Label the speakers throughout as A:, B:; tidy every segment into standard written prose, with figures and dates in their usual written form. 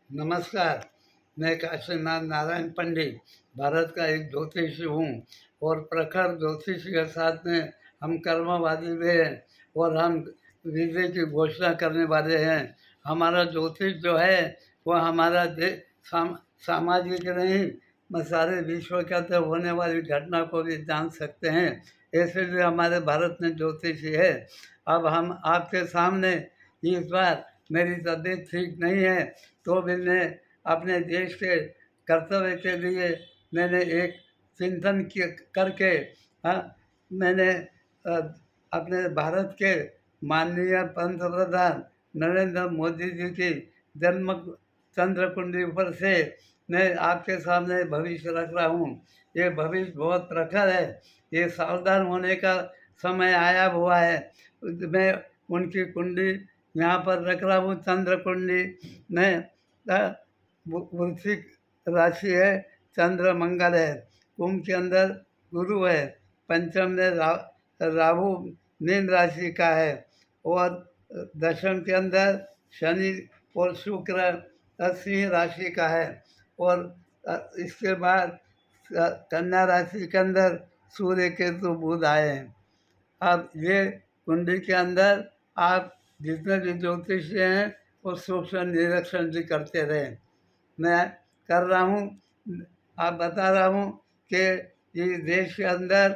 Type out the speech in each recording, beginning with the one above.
A: नमस्कार। मैं काशीनाथ नारायण पंडित भारत का एक ज्योतिषी हूँ और प्रखर ज्योतिषी के साथ में हम कर्मवादी भी हैं और हम विजय की घोषणा करने वाले हैं। हमारा ज्योतिष जो है वो हमारा सामाजिक नहीं, मैं सारे विश्व के अंदर होने वाली घटना को भी जान सकते हैं, इसलिए हमारे भारत में ज्योतिषी है। अब हम आपके सामने इस बार मेरी तबीयत ठीक नहीं है, तो भी मैं अपने देश के कर्तव्य के लिए मैंने एक चिंतन करके हाँ, मैंने अपने भारत के माननीय पंतप्रधान नरेंद्र मोदी जी की जन्म चंद्र कुंडली पर से मैं आपके सामने भविष्य रख रहा हूँ। ये भविष्य बहुत प्रखर है, ये सावधान होने का समय आया हुआ है। मैं उनकी कुंडली यहाँ पर रख रहा हूँ। चंद्र कुंडली में वृश्चिक राशि है, चंद्र मंगल है, कुंभ के अंदर गुरु है, पंचम में राहु मीन राशि का है और दशम के अंदर शनि और शुक्र सिंह राशि का है और इसके बाद कन्या राशि के अंदर सूर्य केतु बुध आए हैं। अब ये कुंडली के अंदर आप जितने भी ज्योतिषी हैं वो सूक्ष्म निरीक्षण भी करते रहे। मैं कर रहा हूँ, आप बता रहा हूँ कि ये देश के अंदर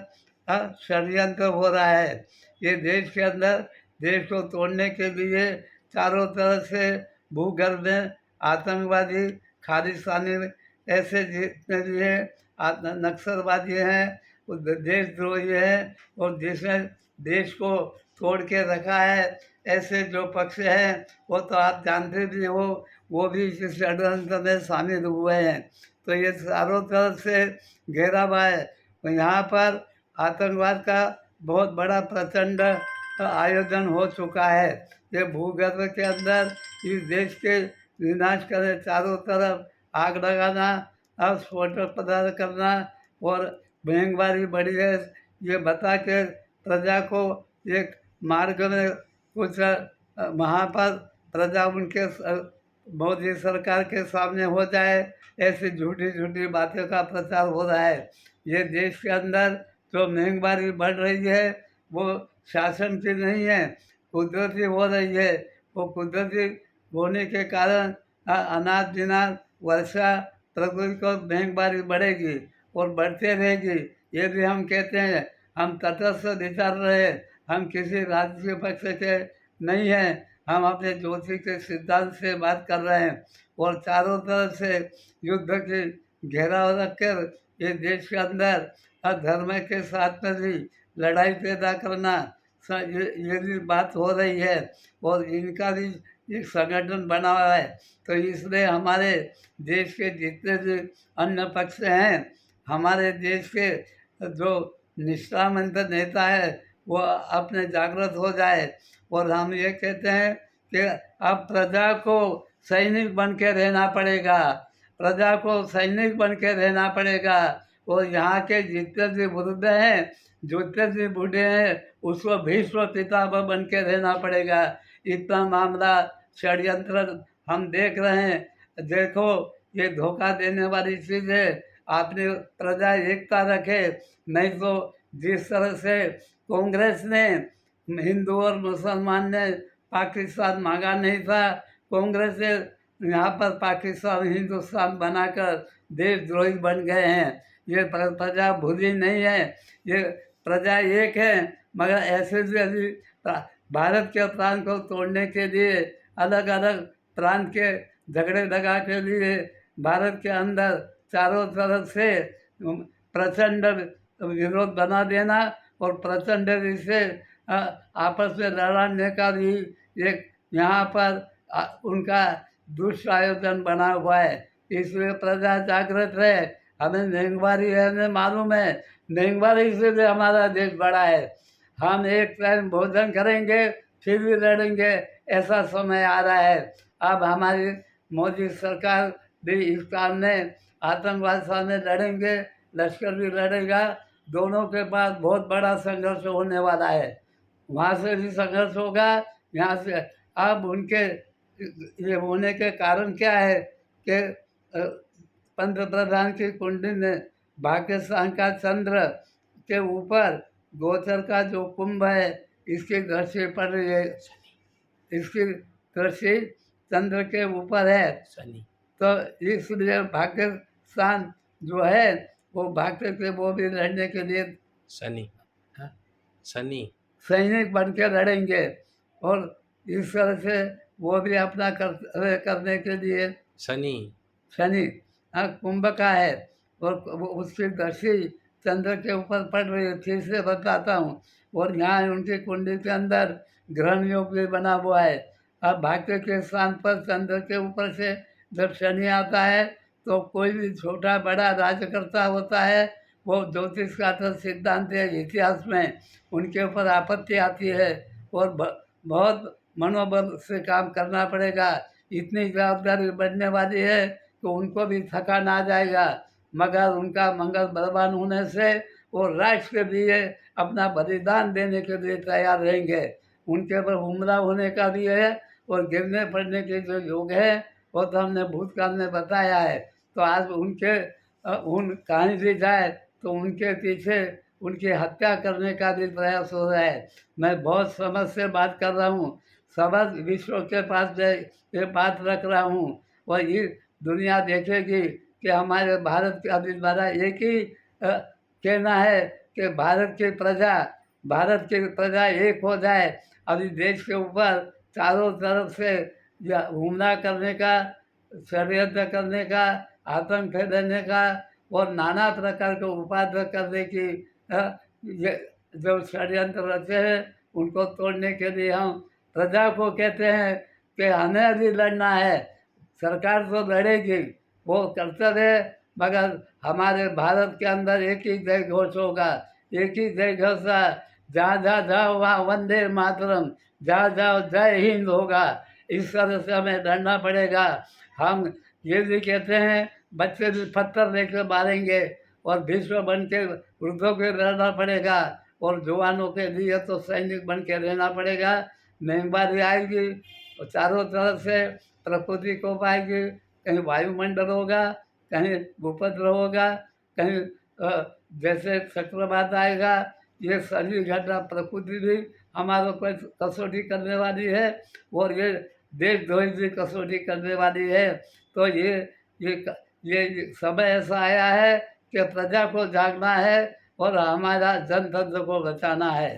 A: षड्यंत्र हो रहा है। ये देश के अंदर देश को तोड़ने के लिए चारों तरफ से भूगर्भ में आतंकवादी, खालिस्तानी ऐसे जितने भी हैं नक्सलवादी हैं, देशद्रोही हैं और जिसने देश को तोड़ के रखा है, ऐसे जो पक्ष हैं वो तो आप जानते भी हो, वो भी इस षड्यंत्र में शामिल हुए हैं। तो ये चारों तरफ से घेरा हुआ है। तो यहाँ पर आतंकवाद का बहुत बड़ा प्रचंड आयोजन हो चुका है। ये भूगर्भ के अंदर इस देश के विनाश करे, चारों तरफ आग लगाना और स्फोटक पदार्थ करना और महंगाई बढ़ी है ये बता के प्रजा को एक मार्ग में कुछ वहाँ पर प्रजा उनके मोदी सरकार के सामने हो जाए, ऐसी झूठी झूठी बातों का प्रचार हो रहा है। ये देश के अंदर जो महंगाई बढ़ रही है वो शासन की नहीं है, कुदरती हो रही है। वो कुदरती होने के कारण अनाज दिनाज वर्षा प्रकृति को महंगाई बढ़ेगी और बढ़ते रहेगी। ये भी हम कहते हैं, हम तटस्थ विचार रहे, हम किसी राज्य के पक्ष के नहीं हैं, हम अपने ज्योतिष के सिद्धांत से बात कर रहे हैं और चारों तरफ से युद्ध की घेराव रखकर ये देश के अंदर धर्म के साथ में भी लड़ाई पैदा करना ये भी बात हो रही है और इनका भी एक संगठन बना हुआ है। तो इसलिए हमारे देश के जितने भी अन्य पक्ष हैं, हमारे देश के जो निष्ठावंत नेता है वो अपने जागृत हो जाए और हम ये कहते हैं कि अब प्रजा को सैनिक बन के रहना पड़ेगा, प्रजा को सैनिक बन के रहना पड़ेगा और यहाँ के जितने भी वृद्ध हैं, जितने भी बूढ़े हैं, उसको भीष्म पितामह बन के रहना पड़ेगा। इतना मामला षड्यंत्र हम देख रहे हैं। देखो ये धोखा देने वाली चीज़ है। आपने प्रजा एकता रखे, नहीं तो जिस तरह से कांग्रेस ने हिंदू और मुसलमान ने पाकिस्तान मांगा नहीं था, कांग्रेस ने यहाँ पर पाकिस्तान हिंदुस्तान बनाकर देशद्रोही बन गए हैं। ये प्रजा भूली नहीं है, ये प्रजा एक है, मगर ऐसे भी अभी भारत के प्रांत को तोड़ने के लिए अलग अलग प्रांत के झगड़े लगा के लिए भारत के अंदर चारों तरफ से प्रचंड विरोध बना देना और प्रचंड से आपस में लड़ने का भी एक यहाँ पर उनका दुष्ट आयोजन बना हुआ है। इसलिए प्रजा जागृत रहे। हमें महंगाई है, हमें मालूम है महंगाई से भी हमारा देश बड़ा है। हम एक टाइम भोजन करेंगे फिर भी लड़ेंगे, ऐसा समय आ रहा है। अब हमारी मोदी सरकार भी इस काम में आतंकवाद सामने लड़ेंगे, लश्कर भी लड़ेगा, दोनों के पास बहुत बड़ा संघर्ष होने वाला है। वहाँ से भी संघर्ष होगा, यहाँ से। अब उनके ये होने के कारण क्या है कि पंत प्रधान की कुंडली में भाग्यस्थान का चंद्र के ऊपर गोचर का जो कुंभ है इसकी दृष्टि पड़ रही है, इसकी दृष्टि चंद्र के ऊपर है।
B: शनि
A: तो इसलिए भाग्य स्थान जो है वो भाग्य के वो भी लड़ने के लिए
B: शनि शनि
A: सैनिक बन के लड़ेंगे और इस तरह से वो भी अपना करने के लिए
B: शनि
A: शनि कुंभ का है और उसकी दृष्टि चंद्र के ऊपर पड़ रही है। फिर से बताता हूँ, और यहाँ उनकी कुंडली के अंदर ग्रहण योग भी बना हुआ है। अब भाग्य के स्थान पर चंद्र के ऊपर से जब शनि आता है तो कोई भी छोटा बड़ा राज्यकर्ता होता है, वो ज्योतिष का तो सिद्धांत है, इतिहास में उनके ऊपर आपत्ति आती है और बहुत मनोबल से काम करना पड़ेगा। इतनी जवाबदारी बढ़ने वाली है तो उनको भी थकान आ जाएगा, मगर उनका मंगल बलवान होने से वो राष्ट्र के लिए अपना बलिदान देने के लिए तैयार रहेंगे। उनके ऊपर हमला होने का भी है और गिरने पड़ने के जो योग है वो तो हमने भूतकाल में बताया है। तो आज उनके उन कहीं भी जाए तो उनके पीछे उनकी हत्या करने का भी प्रयास हो रहा है। मैं बहुत समझ से बात कर रहा हूँ, समझ विश्व के पास ये बात रख रहा हूँ और ये दुनिया देखेगी कि हमारे भारत का भी द्वारा एक ही कहना है कि भारत की प्रजा एक हो जाए। अभी देश के ऊपर चारों तरफ से हमला करने का, षड्यंत्र करने का, आतंक फैलाने का और नाना प्रकार के उपाय करने की ये जो षड्यंत्र रचे हैं उनको तोड़ने के लिए हम प्रजा को कहते हैं कि हमें अभी लड़ना है। सरकार तो लड़ेगी, वो कर्तव्य है, मगर हमारे भारत के अंदर एक ही जय घोष होगा, एक ही जय घोष है। जहाँ जहाँ जाओ वहाँ वंदे मातरम, जहाँ जाओ जय हिंद होगा। इस तरह से हमें लड़ना पड़ेगा। हम ये भी कहते हैं बच्चे भी पत्थर लेकर मारेंगे और विश्व बन के वृद्धों के रहना पड़ेगा और जवानों के लिए तो सैनिक बन के रहना पड़ेगा। महंगाई आएगी और चारों तरफ से प्रकृति को पाएगी, कहीं वायुमंडल होगा, कहीं भूपद्र होगा, कहीं जैसे चक्रवात आएगा। ये सभी घटना प्रकृति भी हमारे को कसौटी करने वाली है और ये देशद्रोही भी कसौटी करने वाली है। तो ये समय ऐसा आया है कि प्रजा को जागना है और हमारा जनतंत्र को बचाना है।